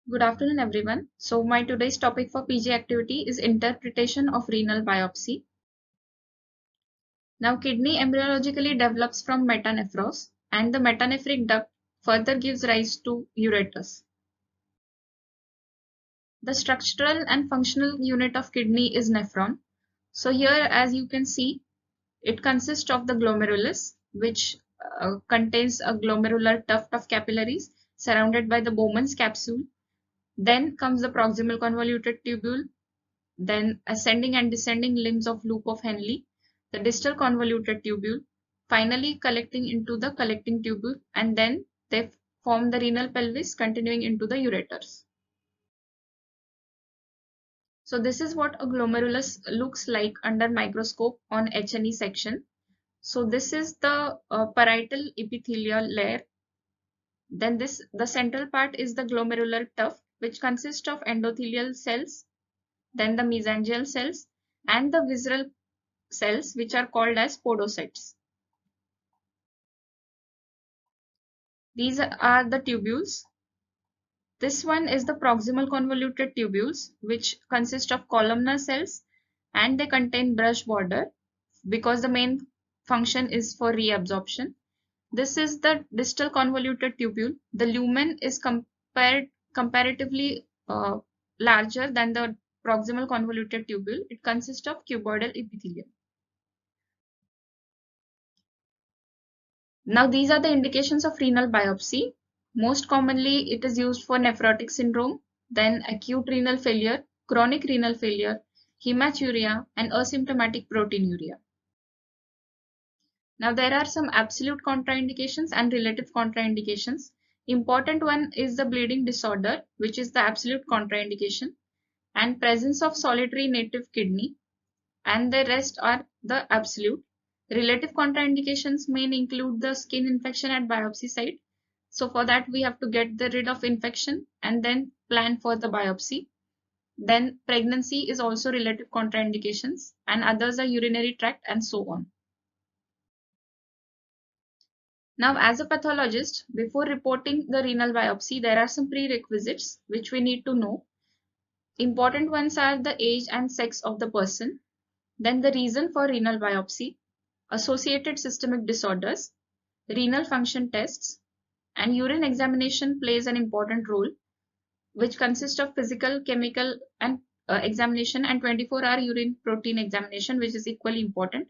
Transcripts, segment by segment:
Good afternoon, everyone. So, my today's topic for PG activity is interpretation of renal biopsy. Now, kidney embryologically develops from metanephros, and the metanephric duct further gives rise to ureters. The structural and functional unit of kidney is nephron. So, here, as you can see, it consists of the glomerulus, which contains a glomerular tuft of capillaries surrounded by the Bowman's capsule. Then comes the proximal convoluted tubule, then ascending and descending limbs of loop of Henle, the distal convoluted tubule, finally collecting into the collecting tubule, and then they form the renal pelvis continuing into the ureters. So this is what a glomerulus looks like under microscope on H&E section. So this is the parietal epithelial layer. Then the central part is the glomerular tuft, which consists of endothelial cells, then the mesangial cells, and the visceral cells, which are called as podocytes. These are the tubules. This one is the proximal convoluted tubules, which consist of columnar cells, and they contain brush border because the main function is for reabsorption. This is the distal convoluted tubule. The lumen is comparatively larger than the proximal convoluted tubule. It consists of cuboidal epithelium. Now, these are the indications of renal biopsy. Most commonly, it is used for nephrotic syndrome, then acute renal failure, chronic renal failure, hematuria, and asymptomatic proteinuria. Now, there are some absolute contraindications and relative contraindications. Important one is the bleeding disorder, which is the absolute contraindication, and presence of solitary native kidney, and the rest are the absolute. Relative contraindications may include the skin infection at biopsy site. So for that, we have to get rid of infection and then plan for the biopsy. Then pregnancy is also relative contraindications, and others are urinary tract and so on. Now, as a pathologist, before reporting the renal biopsy, there are some prerequisites which we need to know. Important ones are the age and sex of the person, then the reason for renal biopsy, associated systemic disorders, renal function tests, and urine examination plays an important role, which consists of physical, chemical, and examination, and 24-hour urine protein examination, which is equally important.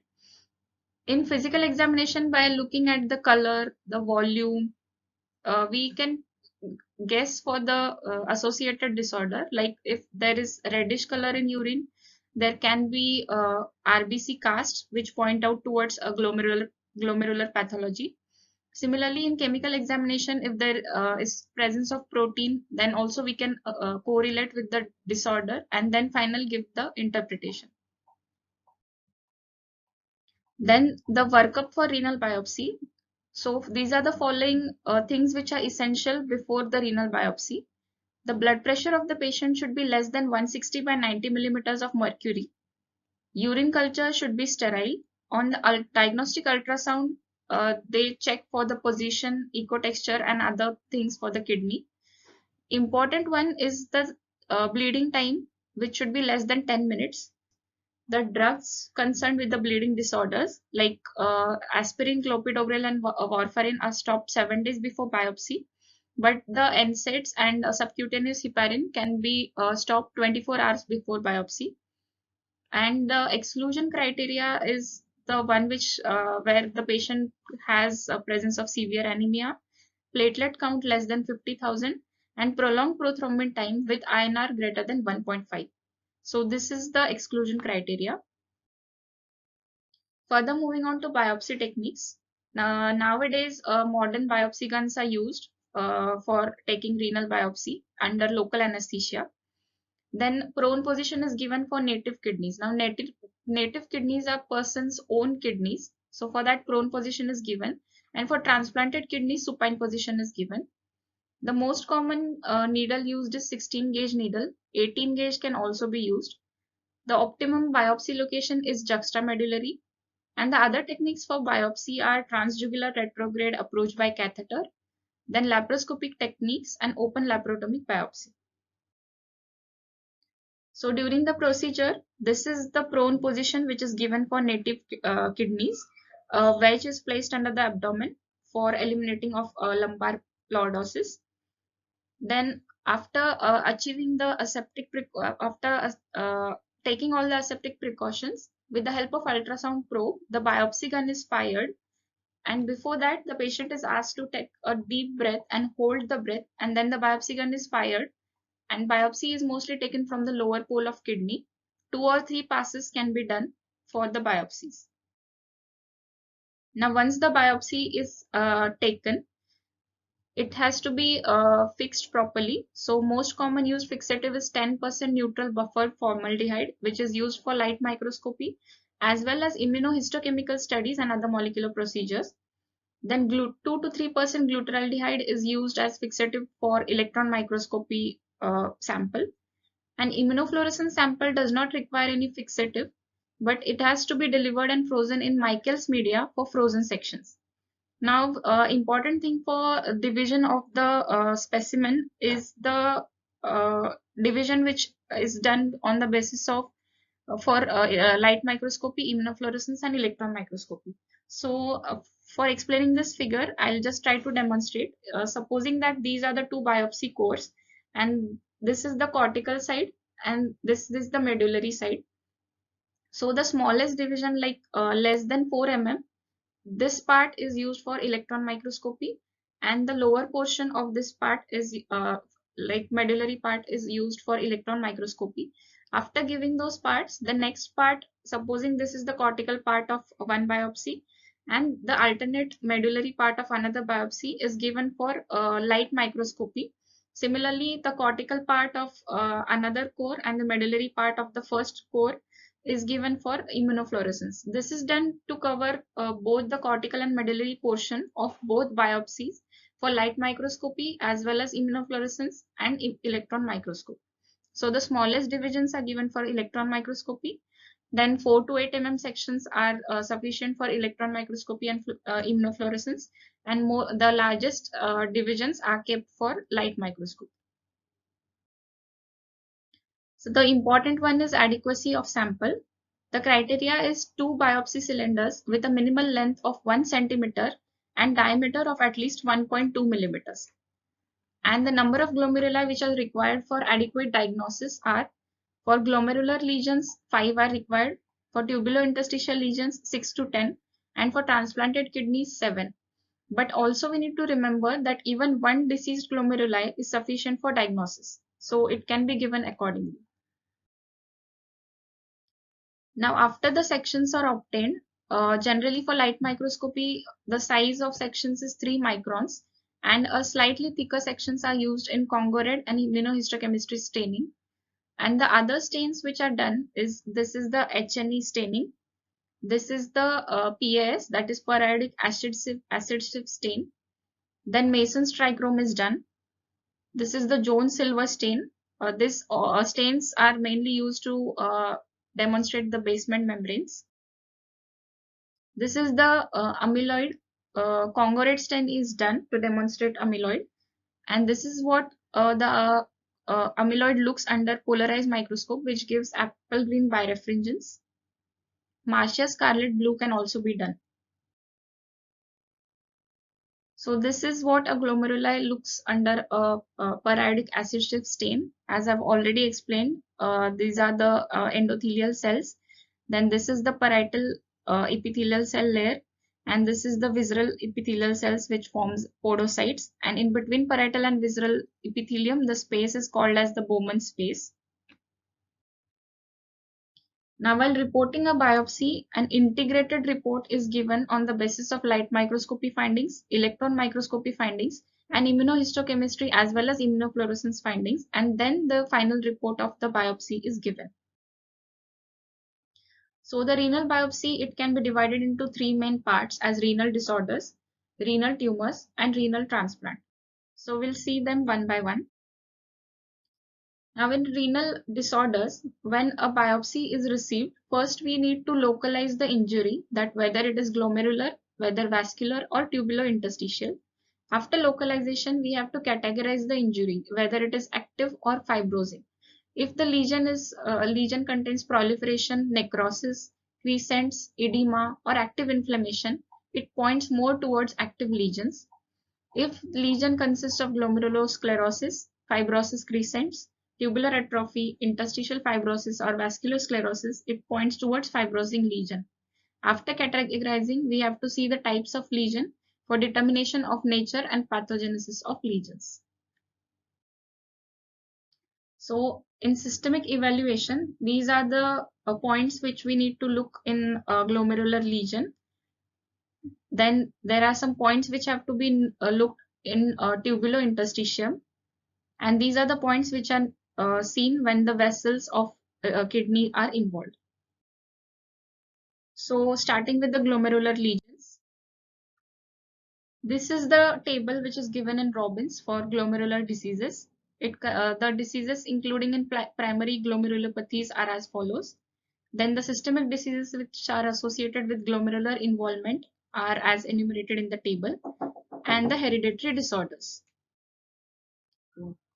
In physical examination, by looking at the color, the volume, we can guess for the associated disorder. Like if there is reddish color in urine, there can be RBC casts which point out towards a glomerular pathology. Similarly, in chemical examination, if there is presence of protein, then also we can correlate with the disorder and then finally give the interpretation. Then the workup for renal biopsy. So these are the following things which are essential before the renal biopsy. The blood pressure of the patient should be less than 160 by 90 millimeters of mercury. Urine culture should be sterile. On the diagnostic ultrasound, they check for the position, echo texture, and other things for the kidney. Important one is the bleeding time, which should be less than 10 minutes. The drugs concerned with the bleeding disorders like aspirin, clopidogrel, and warfarin are stopped 7 days before biopsy, but the NSAIDs and subcutaneous heparin can be stopped 24 hours before biopsy. And the exclusion criteria is the one which where the patient has a presence of severe anemia, platelet count less than 50,000, and prolonged prothrombin time with INR greater than 1.5. So this is the exclusion criteria. Further, moving on to biopsy techniques. Nowadays, modern biopsy guns are used for taking renal biopsy under local anesthesia. Then prone position is given for native kidneys. Now native kidneys are person's own kidneys. So for that prone position is given. And for transplanted kidneys, supine position is given. The most common needle used is 16 gauge needle. 18 gauge can also be used. The optimum biopsy location is juxtamedullary. And the other techniques for biopsy are transjugular retrograde approach by catheter, then laparoscopic techniques, and open laparotomic biopsy. So during the procedure, this is the prone position which is given for native kidneys. A wedge is placed under the abdomen for eliminating of lumbar lordosis. Then after achieving the aseptic, after taking all the aseptic precautions, with the help of ultrasound probe, the biopsy gun is fired. And before that, the patient is asked to take a deep breath and hold the breath, and then the biopsy gun is fired. And biopsy is mostly taken from the lower pole of kidney. 2 or 3 passes can be done for the biopsies. Now, once the biopsy is taken, it has to be fixed properly. So most common used fixative is 10% neutral buffer formaldehyde, which is used for light microscopy, as well as immunohistochemical studies and other molecular procedures. Then 2 to 3% glutaraldehyde is used as fixative for electron microscopy sample. An immunofluorescence sample does not require any fixative, but it has to be delivered and frozen in Michaels media for frozen sections. Now, important thing for division of the specimen is the division which is done on the basis of for light microscopy, immunofluorescence, and electron microscopy. So, for explaining this figure, I'll just try to demonstrate. Supposing that these are the 2 biopsy cores, and this is the cortical side, and this is the medullary side. So, the smallest division, like less than 4 mm, this part is used for electron microscopy, and the lower portion of this part is like medullary part is used for electron microscopy. After giving those parts, the next part, supposing this is the cortical part of one biopsy and the alternate medullary part of another biopsy is given for light microscopy. Similarly, the cortical part of another core and the medullary part of the first core is given for immunofluorescence. This is done to cover both the cortical and medullary portion of both biopsies for light microscopy as well as immunofluorescence and electron microscopy. So the smallest divisions are given for electron microscopy. Then 4 to 8 mm sections are sufficient for electron microscopy and immunofluorescence, and the largest divisions are kept for light microscopy. So the important one is adequacy of sample. The criteria is 2 biopsy cylinders with a minimal length of 1 centimeter and diameter of at least 1.2 millimeters. And the number of glomeruli which are required for adequate diagnosis are: for glomerular lesions, 5 are required; for tubulointerstitial lesions, 6 to 10; and for transplanted kidneys, 7. But also we need to remember that even one diseased glomeruli is sufficient for diagnosis, so it can be given accordingly. Now, after the sections are obtained, generally for light microscopy, the size of sections is 3 microns, and a slightly thicker sections are used in Congo red and immunohistochemistry staining. And the other stains which are done is, this is the HNE staining. This is the PAS, that is periodic acid sieve stain. Then Mason's trichrome is done. This is the Jones silver stain. These stains are mainly used to demonstrate the basement membranes. This is the amyloid. Congo red stain is done to demonstrate amyloid. And this is what the amyloid looks under polarized microscope, which gives apple green birefringence. Marcia scarlet blue can also be done. So this is what a glomeruli looks under a periodic acid sieve stain. As I've already explained, these are the endothelial cells. Then this is the parietal epithelial cell layer, and this is the visceral epithelial cells which forms podocytes. And in between parietal and visceral epithelium, the space is called as the Bowman space. Now, while reporting a biopsy, an integrated report is given on the basis of light microscopy findings, electron microscopy findings, and immunohistochemistry as well as immunofluorescence findings, and then the final report of the biopsy is given. So the renal biopsy, it can be divided into 3 main parts as renal disorders, renal tumors, and renal transplant. So we'll see them one by one. Now, in renal disorders, when a biopsy is received, first we need to localize the injury, that whether it is glomerular, whether vascular, or tubulointerstitial. After localization, we have to categorize the injury, whether it is active or fibrosing. If the lesion contains proliferation, necrosis, crescents, edema, or active inflammation, it points more towards active lesions. If lesion consists of glomerulosclerosis, fibrosis crescents, tubular atrophy, interstitial fibrosis, or vasculosclerosis, it points towards fibrosing lesion. After categorizing, we have to see the types of lesion for determination of nature and pathogenesis of lesions. So in systemic evaluation, these are the points which we need to look in glomerular lesion. Then there are some points which have to be looked in tubulointerstitium, and these are the points which are seen when the vessels of kidney are involved. So starting with the glomerular lesions, this is the table which is given in Robbins for glomerular diseases. The diseases including in primary glomerulopathies are as follows. Then the systemic diseases which are associated with glomerular involvement are as enumerated in the table, and the hereditary disorders.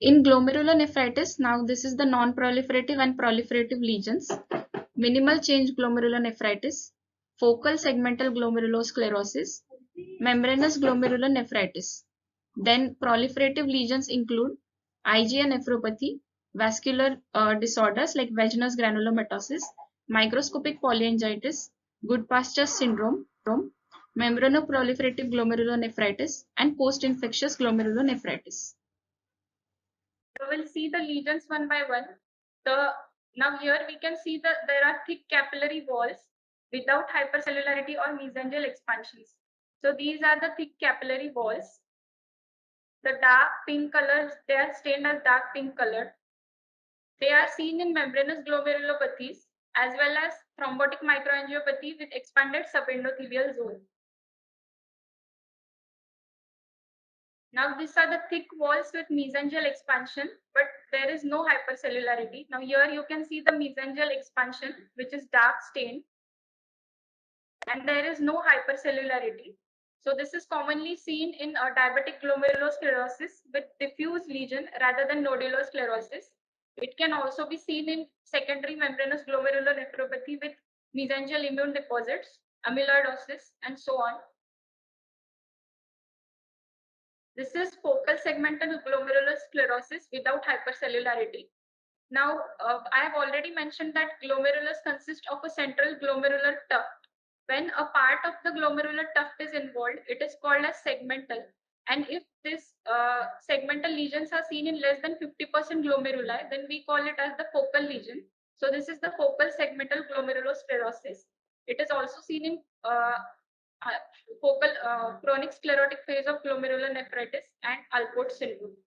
In glomerulonephritis, now this is the non-proliferative and proliferative lesions. Minimal change glomerulonephritis, focal segmental glomerulosclerosis, membranous glomerulonephritis. Then proliferative lesions include IgA nephropathy, vascular disorders like vaginous granulomatosis, microscopic polyangiitis, Goodpasture syndrome, membranoproliferative glomerulonephritis, and post-infectious glomerulonephritis. We will see the lesions one by one. Now here we can see that there are thick capillary walls without hypercellularity or mesangial expansions. So these are the thick capillary walls. The dark pink colors, they are stained as dark pink color. They are seen in membranous glomerulopathies as well as thrombotic microangiopathy with expanded subendothelial zone. Now these are the thick walls with mesangial expansion, but there is no hypercellularity. Now here you can see the mesangial expansion, which is dark stained, and there is no hypercellularity. So this is commonly seen in diabetic glomerulosclerosis with diffuse lesion rather than nodular sclerosis. It can also be seen in secondary membranous glomerulonephropathy with mesangial immune deposits, amyloidosis, and so on. This is focal segmental glomerulosclerosis without hypercellularity. Now, I have already mentioned that glomerulus consists of a central glomerular tuft. When a part of the glomerular tuft is involved, it is called as segmental. And if this segmental lesions are seen in less than 50% glomeruli, then we call it as the focal lesion. So this is the focal segmental glomerulosclerosis. It is also seen in focal chronic sclerotic phase of glomerulonephritis and Alport syndrome.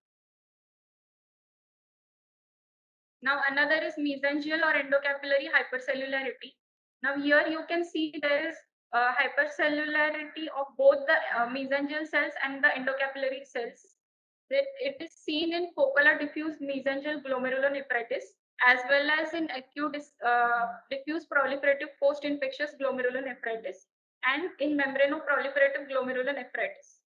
Now another is mesangial or endocapillary hypercellularity. Now here you can see there is hypercellularity of both the mesangial cells and the endocapillary cells. It is seen in focal or diffuse mesangial glomerulonephritis as well as in acute diffuse proliferative post-infectious glomerulonephritis and in membranoproliferative glomerulonephritis.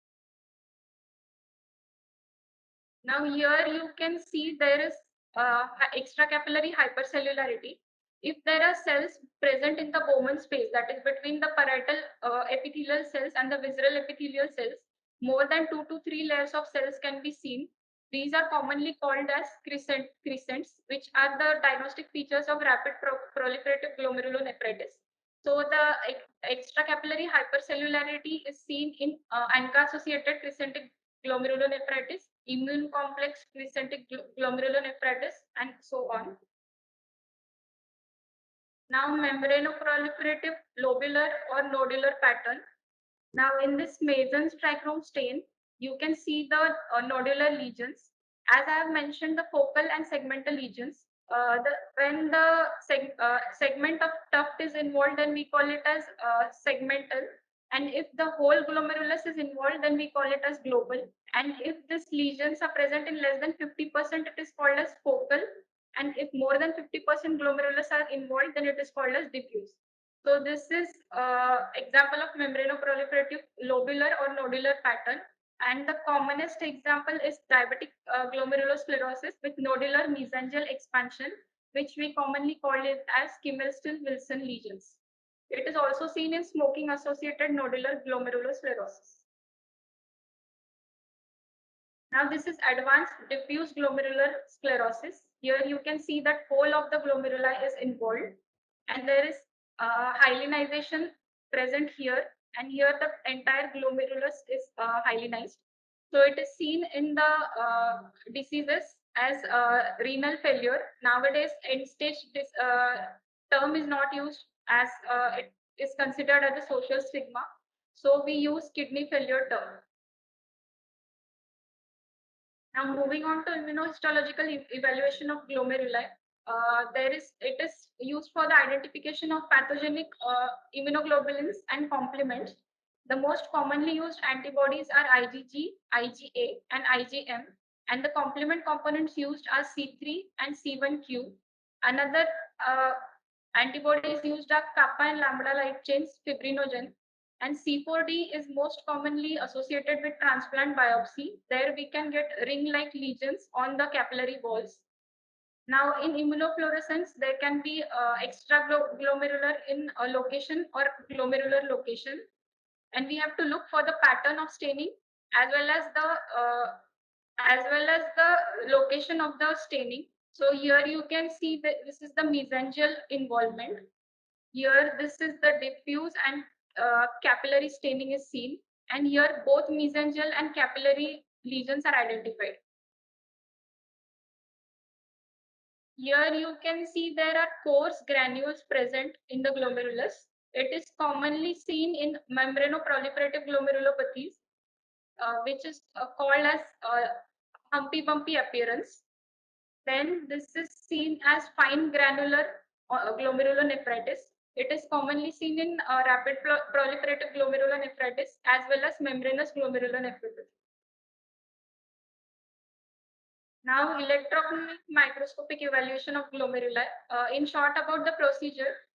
Now here you can see there is extracapillary hypercellularity. If there are cells present in the Bowman space, that is between the parietal epithelial cells and the visceral epithelial cells, more than 2 to 3 layers of cells can be seen. These are commonly called as crescents, which are the diagnostic features of rapid proliferative glomerulonephritis. So the extracapillary hypercellularity is seen in ANCA-associated crescentic glomerulonephritis, immune complex crescentic glomerulonephritis, and so on. Now, membranoproliferative lobular or nodular pattern. Now, in this Mason's trichrome stain, you can see the nodular lesions. As I have mentioned, the focal and segmental lesions. When the segment of tuft is involved, then we call it as segmental. And if the whole glomerulus is involved, then we call it as global. And if these lesions are present in less than 50%, it is called as focal. And if more than 50% glomerulus are involved, then it is called as diffuse. So this is example of membranoproliferative lobular or nodular pattern. And the commonest example is diabetic glomerulosclerosis with nodular mesangial expansion, which we commonly call it as Kimmel-Still-Wilson lesions. It is also seen in smoking-associated nodular glomerulosclerosis. Now this is advanced diffuse glomerular sclerosis. Here you can see that whole of the glomeruli is involved and there is hyalinization present here, and here the entire glomerulus is hyalinized. So it is seen in the diseases as renal failure. Nowadays end stage this term is not used as it is considered as a social stigma. So we use kidney failure term. Now moving on to immunohistological evaluation of glomeruli, it is used for the identification of pathogenic immunoglobulins and complements. The most commonly used antibodies are IgG, IgA, and IgM, and the complement components used are C3 and C1q. Another antibodies used are kappa and lambda light chains fibrinogen, and C4D is most commonly associated with transplant biopsy. There we can get ring-like lesions on the capillary walls. Now in immunofluorescence, there can be extraglomerular in a location or glomerular location. And we have to look for the pattern of staining as well as the location of the staining. So here you can see that this is the mesangial involvement. Here, this is the diffuse and capillary staining is seen. And here, both mesangial and capillary lesions are identified. Here you can see there are coarse granules present in the glomerulus. It is commonly seen in membranoproliferative glomerulopathies, which is called as humpy bumpy appearance. Then this is seen as fine granular glomerulonephritis. It is commonly seen in rapid proliferative glomerulonephritis as well as membranous glomerulonephritis. Now, electron microscopic evaluation of glomeruli. In short about the procedure,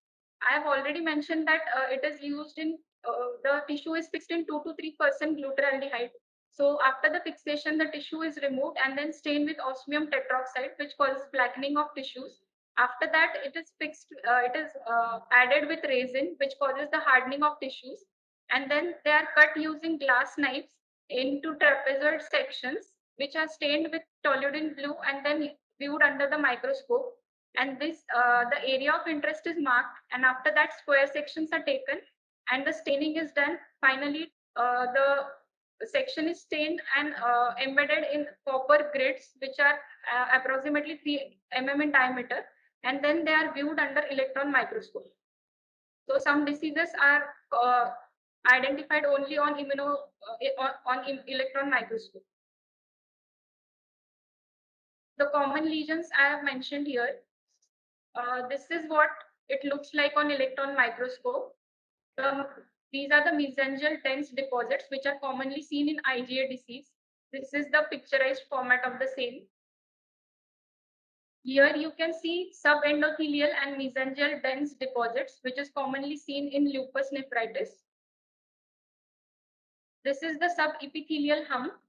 I have already mentioned that it is used in the tissue is fixed in 2 to 3% glutaraldehyde. So after the fixation, the tissue is removed and then stained with osmium tetroxide, which causes blackening of tissues. After that, it is fixed. It is added with resin, which causes the hardening of tissues, and then they are cut using glass knives into trapezoid sections, which are stained with toluidine blue and then viewed under the microscope. And this the area of interest is marked, and after that square sections are taken and the staining is done. Finally the section is stained and embedded in copper grids, which are approximately 3 mm in diameter, and then they are viewed under electron microscope. So some diseases are identified only on electron microscope. The common lesions I have mentioned here. This is what it looks like on electron microscope. These are the mesangial dense deposits which are commonly seen in IgA disease. This is the picturized format of the same. Here you can see subendothelial and mesangial dense deposits, which is commonly seen in lupus nephritis. This is the subepithelial hump.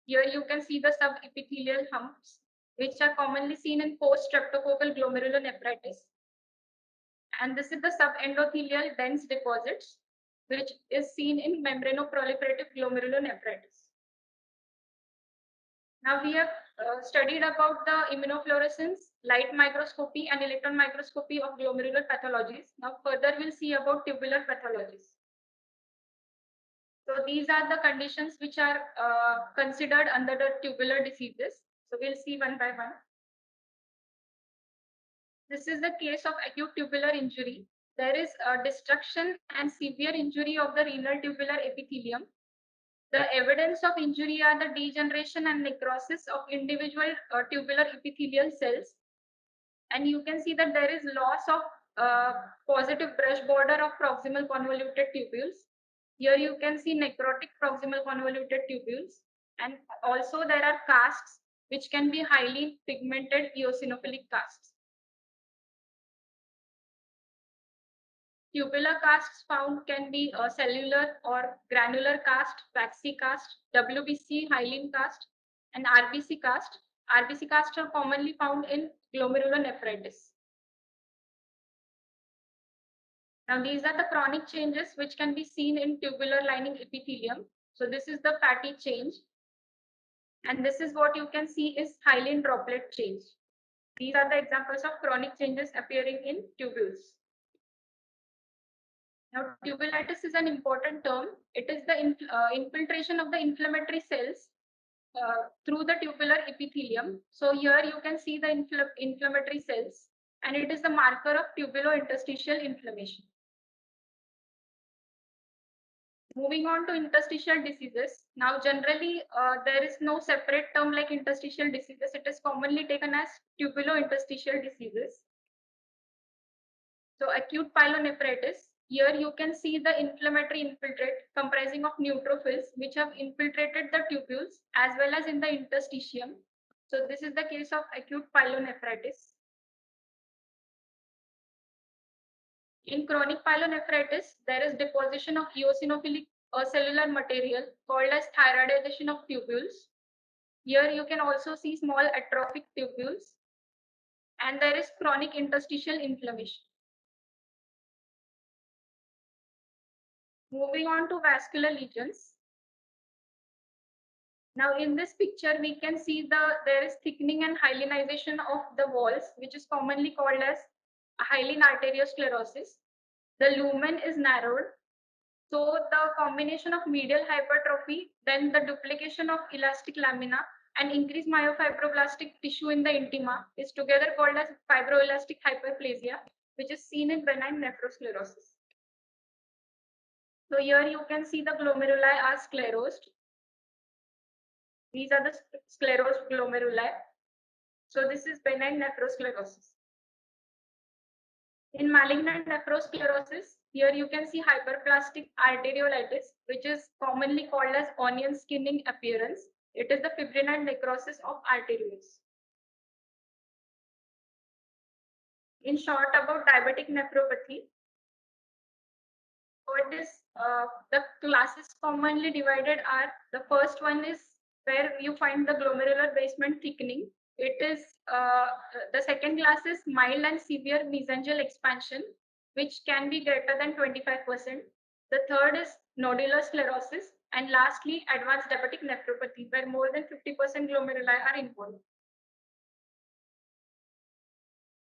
Here you can see the subepithelial humps, which are commonly seen in post-streptococcal glomerulonephritis. And this is the subendothelial dense deposits, which is seen in membranoproliferative glomerulonephritis. Now we have studied about the immunofluorescence, light microscopy, and electron microscopy of glomerular pathologies. Now further we'll see about tubular pathologies. So these are the conditions which are considered under the tubular diseases. So we'll see one by one. This is the case of acute tubular injury. There is a destruction and severe injury of the renal tubular epithelium. The evidence of injury are the degeneration and necrosis of individual tubular epithelial cells. And you can see that there is loss of positive brush border of proximal convoluted tubules. Here you can see necrotic proximal convoluted tubules. And also there are casts which can be highly pigmented eosinophilic casts. tubular casts found can be cellular or granular cast, waxy cast, WBC, hyaline cast, and RBC cast. RBC casts are commonly found in glomerulonephritis. Now, these are the chronic changes which can be seen in tubular lining epithelium. So, this is the fatty change. And this is what you can see is hyaline droplet change. These are the examples of chronic changes appearing in tubules. Now, tubulitis is an important term. It is the infiltration of the inflammatory cells through the tubular epithelium. So here you can see the inflammatory cells, and it is the marker of tubulointerstitial inflammation. Moving on to interstitial diseases. Now, generally, there is no separate term like interstitial diseases. It is commonly taken as tubulointerstitial diseases. So, acute pyelonephritis. Here you can see the inflammatory infiltrate comprising of neutrophils which have infiltrated the tubules as well as in the interstitium. So, this is the case of acute pyelonephritis. In chronic pyelonephritis, there is deposition of eosinophilic cellular material called as thyroidization of tubules. Here you can also see small atrophic tubules, and there is chronic interstitial inflammation. Moving on to vascular lesions. Now in this picture, we can see there is thickening and hyalinization of the walls, which is commonly called as hyaline arteriosclerosis. The lumen is narrowed. So the combination of medial hypertrophy, then the duplication of elastic lamina and increased myofibroblastic tissue in the intima is together called as fibroelastic hyperplasia, which is seen in benign nephrosclerosis. So here you can see the glomeruli are sclerosed. These are the sclerosed glomeruli. So this is benign nephrosclerosis. In malignant nephrosclerosis, here you can see hyperplastic arteriolitis, which is commonly called as onion skinning appearance. It is the fibrinal necrosis of arterioles. In short, about diabetic nephropathy, what is the classes commonly divided are, the first one is where you find the glomerular basement thickening. It is the second class is mild and severe mesangial expansion, which can be greater than 25%. The third is nodular sclerosis, and lastly advanced diabetic nephropathy, where more than 50% glomeruli are involved.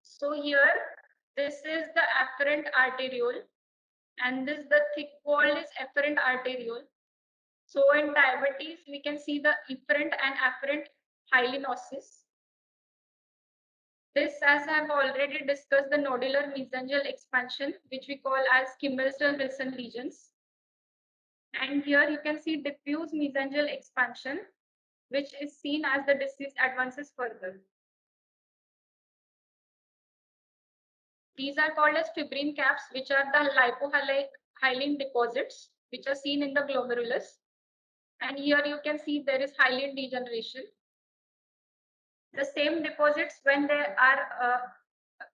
So here, this is the afferent arteriole, and this the thick wall is efferent arteriole. So in diabetes, we can see the efferent and afferent hyalinosis. This, as I have already discussed, the nodular mesangial expansion, which we call as Kimmelsdale-Wilson lesions. And here you can see diffuse mesangial expansion, which is seen as the disease advances further. These are called as fibrin caps, which are the lipohyaline deposits, which are seen in the glomerulus. And here you can see there is hyaline degeneration. The same deposits, when they are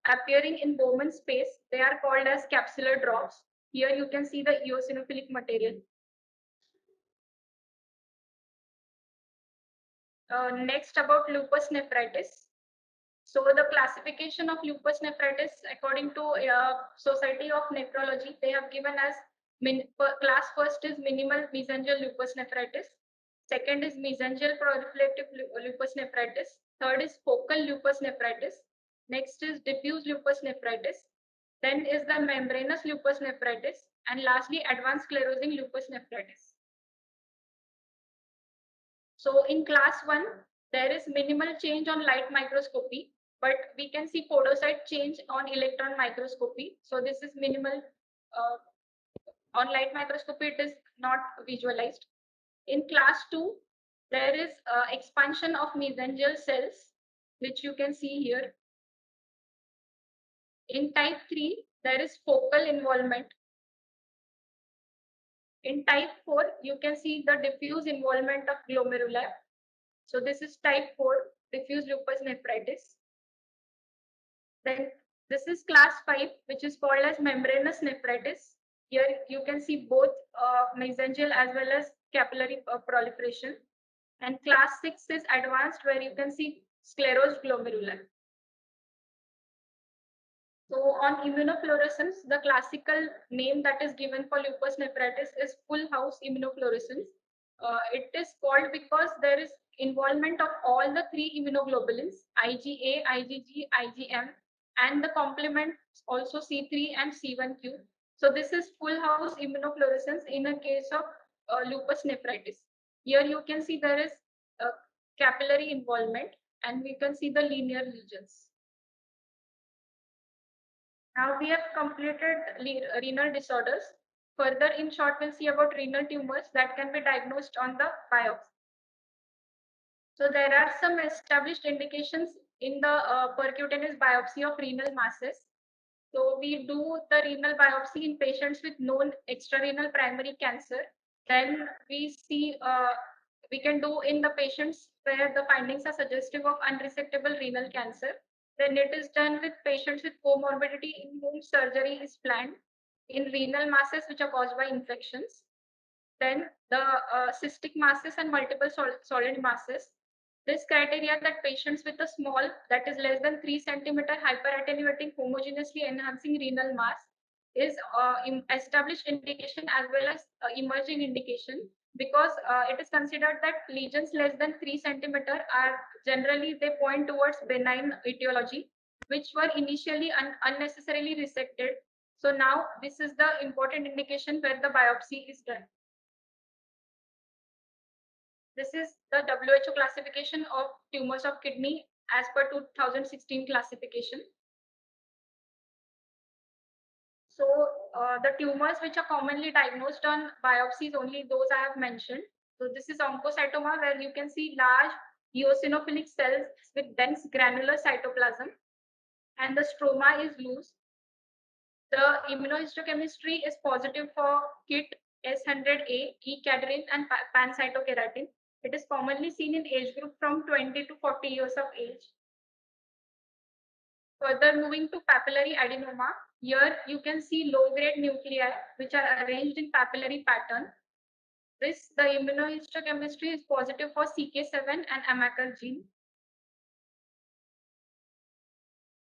appearing in Bowman space, they are called as capsular drops. Here you can see the eosinophilic material. Next, about lupus nephritis. So the classification of lupus nephritis according to Society of Nephrology, they have given as class first is minimal mesangial lupus nephritis. Second is mesangial proliferative lupus nephritis. Third is focal lupus nephritis. Next is diffuse lupus nephritis. Then is the membranous lupus nephritis. And lastly, advanced sclerosing lupus nephritis. So in class 1, there is minimal change on light microscopy, but we can see podocyte change on electron microscopy. So this is minimal. On light microscopy, it is not visualized. In class 2, there is expansion of mesangial cells, which you can see here. In type 3, there is focal involvement. In type 4, you can see the diffuse involvement of glomeruli. So this is type 4, diffuse lupus nephritis. Then This is class 5, which is called as membranous nephritis. Here you can see both mesangial as well as capillary proliferation. And class 6 is advanced, where you can see sclerosed glomerular. So on immunofluorescence, the classical name that is given for lupus nephritis is full house immunofluorescence. It is called because there is involvement of all the three immunoglobulins, IgA, IgG, IgM, and the complement also C3 and C1q. So this is full house immunofluorescence in a case of lupus nephritis. Here you can see there is capillary involvement, and we can see the linear lesions. Now we have completed renal disorders. Further, in short, we'll see about renal tumors that can be diagnosed on the biopsy. So there are some established indications in the percutaneous biopsy of renal masses. So we do the renal biopsy in patients with known extrarenal primary cancer. Then we can do in the patients where the findings are suggestive of unresectable renal cancer. Then it is done with patients with comorbidity in whom surgery is planned in renal masses which are caused by infections. Then the cystic masses and multiple solid masses. This criteria that patients with a small, that is less than 3 centimeter hyperattenuating homogeneously enhancing renal mass is established indication as well as emerging indication, because it is considered that lesions less than 3 centimeter are generally, they point towards benign etiology, which were initially unnecessarily resected. So now this is the important indication where the biopsy is done. This is the WHO classification of tumors of kidney as per 2016 classification. So the tumors which are commonly diagnosed on biopsies, only those I have mentioned. So this is oncocytoma, where you can see large eosinophilic cells with dense granular cytoplasm, and the stroma is loose. The immunohistochemistry is positive for KIT, S100A, E-cadherin, and pancytokeratin. It is commonly seen in age group from 20 to 40 years of age. Further, moving to papillary adenoma, here you can see low-grade nuclei which are arranged in papillary pattern. The immunohistochemistry is positive for CK7 and AMACR gene.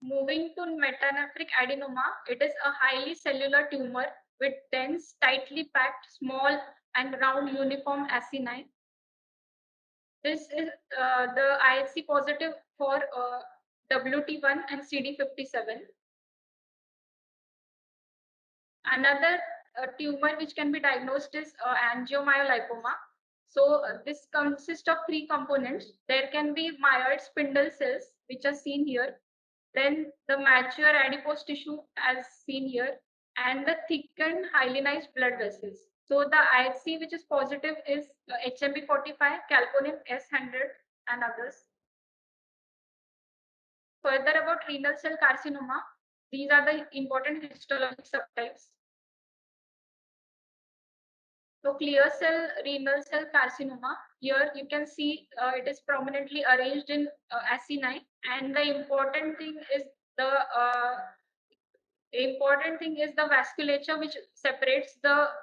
Moving to metanephric adenoma, it is a highly cellular tumor with dense, tightly packed, small and round uniform acini. This is the IHC positive for WT1 and CD57. Another tumor which can be diagnosed is angiomyolipoma. So this consists of three components. There can be myeloid spindle cells, which are seen here. Then the mature adipose tissue, as seen here, and the thickened hyalinized blood vessels. So the IHC which is positive is HMB45, calcodon S100, and others. Further, about renal cell carcinoma, these are the important histologic subtypes. So clear cell renal cell carcinoma, here you can see it is prominently arranged in acini, and the important thing is the vasculature which separates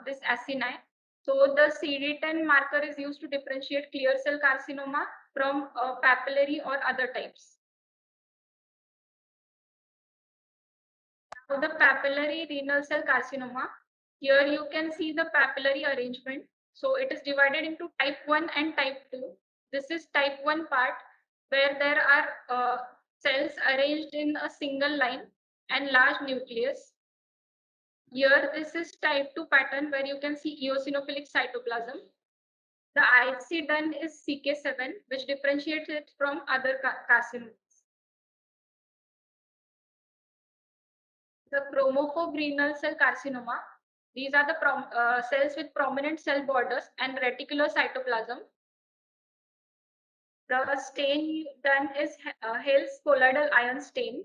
this acini. So the CD10 marker is used to differentiate clear cell carcinoma from papillary or other types. Now the papillary renal cell carcinoma, here you can see the papillary arrangement. So it is divided into type 1 and type 2. This is type 1 part, where there are cells arranged in a single line and large nucleus. Here this is type 2 pattern, where you can see eosinophilic cytoplasm. The IHC done is CK7, which differentiates it from other carcinomas. The chromophobe renal cell carcinoma, these are the cells with prominent cell borders and reticular cytoplasm. The stain done is Hales colloidal ion stain.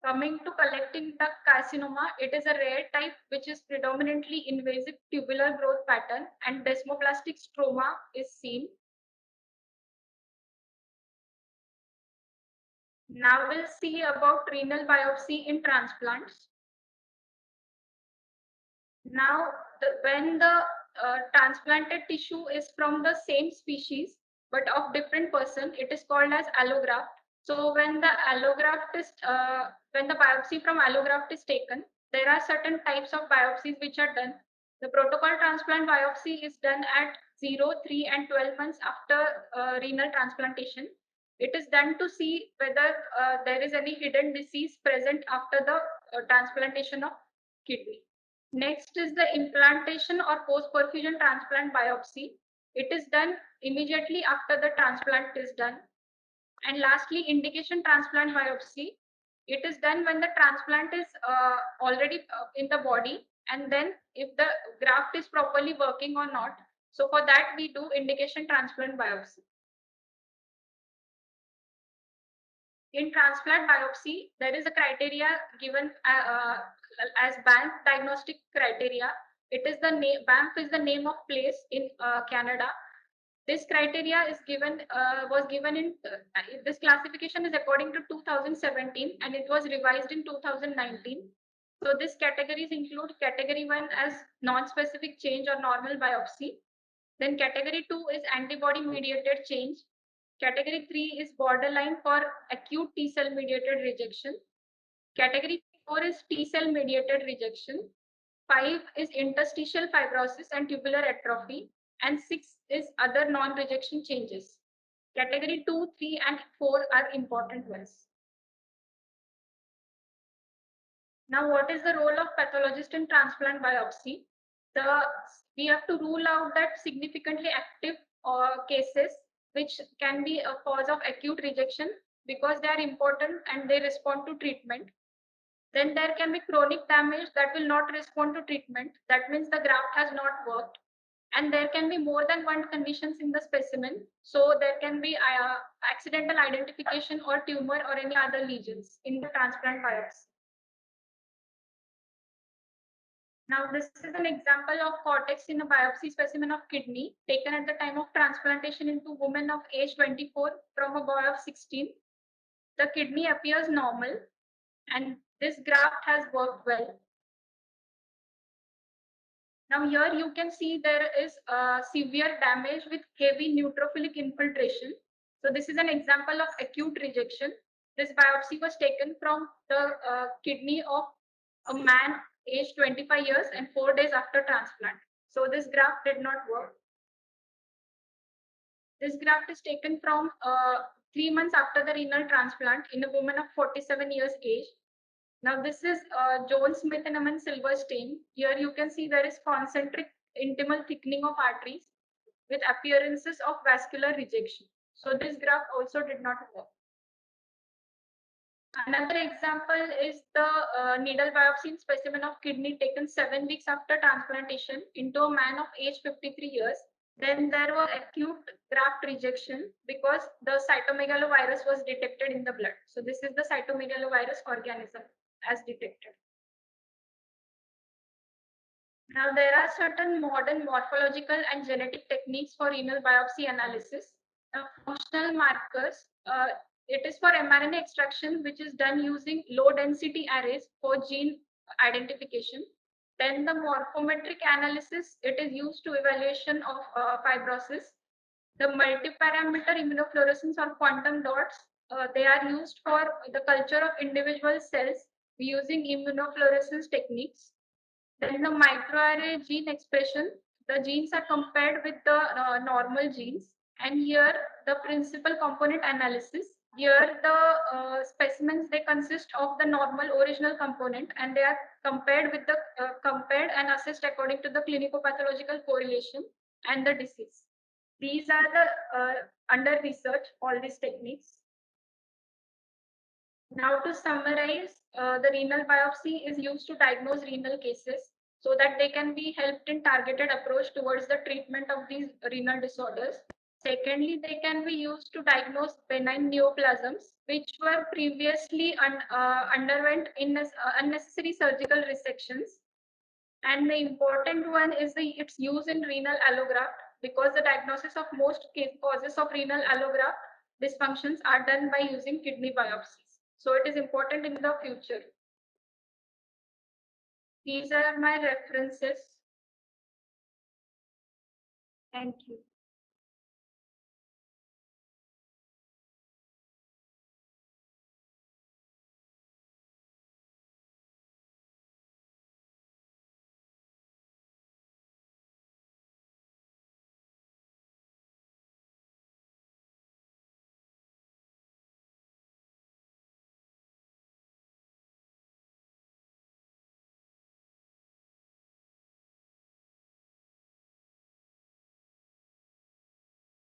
Coming to collecting duct carcinoma, it is a rare type which is predominantly invasive tubular growth pattern, and desmoplastic stroma is seen. Now we'll see about renal biopsy in transplants. Now, when the transplanted tissue is from the same species but of different person, it is called as allograft. So when the allograft is when the biopsy from allograft is taken, there are certain types of biopsies which are done. The protocol transplant biopsy is done at 0, 3, and 12 months after renal transplantation. It is done to see whether there is any hidden disease present after the transplantation of kidney. Next is the implantation or post-perfusion transplant biopsy. It is done immediately after the transplant is done. And lastly, indication transplant biopsy. It is done when the transplant is already in the body, and then if the graft is properly working or not. So for that, we do indication transplant biopsy. In transplant biopsy, there is a criteria given as Banff diagnostic criteria. It is the name, Banff is the name of place in Canada. This criteria is given was given in this classification is according to 2017 and it was revised in 2019. So these categories include category 1 as non-specific change or normal biopsy. Then category 2 is antibody mediated change. Category 3 is borderline for acute T cell mediated rejection. Category 4 is T cell mediated rejection. 5 is interstitial fibrosis and tubular atrophy. And 6 is other non-rejection changes. Category 2, 3, and 4 are important ones. Now, what is the role of pathologist in transplant biopsy? We have to rule out that significantly active cases which can be a cause of acute rejection because they are important and they respond to treatment. Then there can be chronic damage that will not respond to treatment. That means the graft has not worked. And there can be more than one conditions in the specimen. So there can be accidental identification or tumor or any other lesions in the transplant biopsy. Now, this is an example of cortex in a biopsy specimen of kidney taken at the time of transplantation into woman of age 24 from a boy of 16. The kidney appears normal and this graft has worked well. Now here you can see there is severe damage with heavy neutrophilic infiltration. So this is an example of acute rejection. This biopsy was taken from the kidney of a man aged 25 years and 4 days after transplant. So this graft did not work. This graft is taken from 3 months after the renal transplant in a woman of 47 years age. Now this is Jones-Smith-Enman silver stain. Here you can see there is concentric intimal thickening of arteries with appearances of vascular rejection. So this graft also did not work. Another example is the needle biopsy in specimen of kidney taken 7 weeks after transplantation into a man of age 53 years. Then there was acute graft rejection because the cytomegalovirus was detected in the blood. So this is the cytomegalovirus organism as detected. Now there are certain modern morphological and genetic techniques for renal biopsy analysis. Functional markers, it is for mRNA extraction, which is done using low density arrays for gene identification. Then the morphometric analysis, it is used to evaluation of fibrosis. The multiparameter immunofluorescence or quantum dots, they are used for the culture of individual cells using immunofluorescence techniques. Then the microarray gene expression, the genes are compared with the normal genes. And here the principal component analysis. Here the specimens, they consist of the normal original component and they are compared with the compared and assessed according to the clinicopathological correlation and the disease. These are the under research, all these techniques. Now to summarize, the renal biopsy is used to diagnose renal cases so that they can be helped in targeted approach towards the treatment of these renal disorders. Secondly, they can be used to diagnose benign neoplasms, which were previously underwent in unnecessary surgical resections. And the important one is its use in renal allograft because the diagnosis of most causes of renal allograft dysfunctions are done by using kidney biopsies. So it is important in the future. These are my references. Thank you.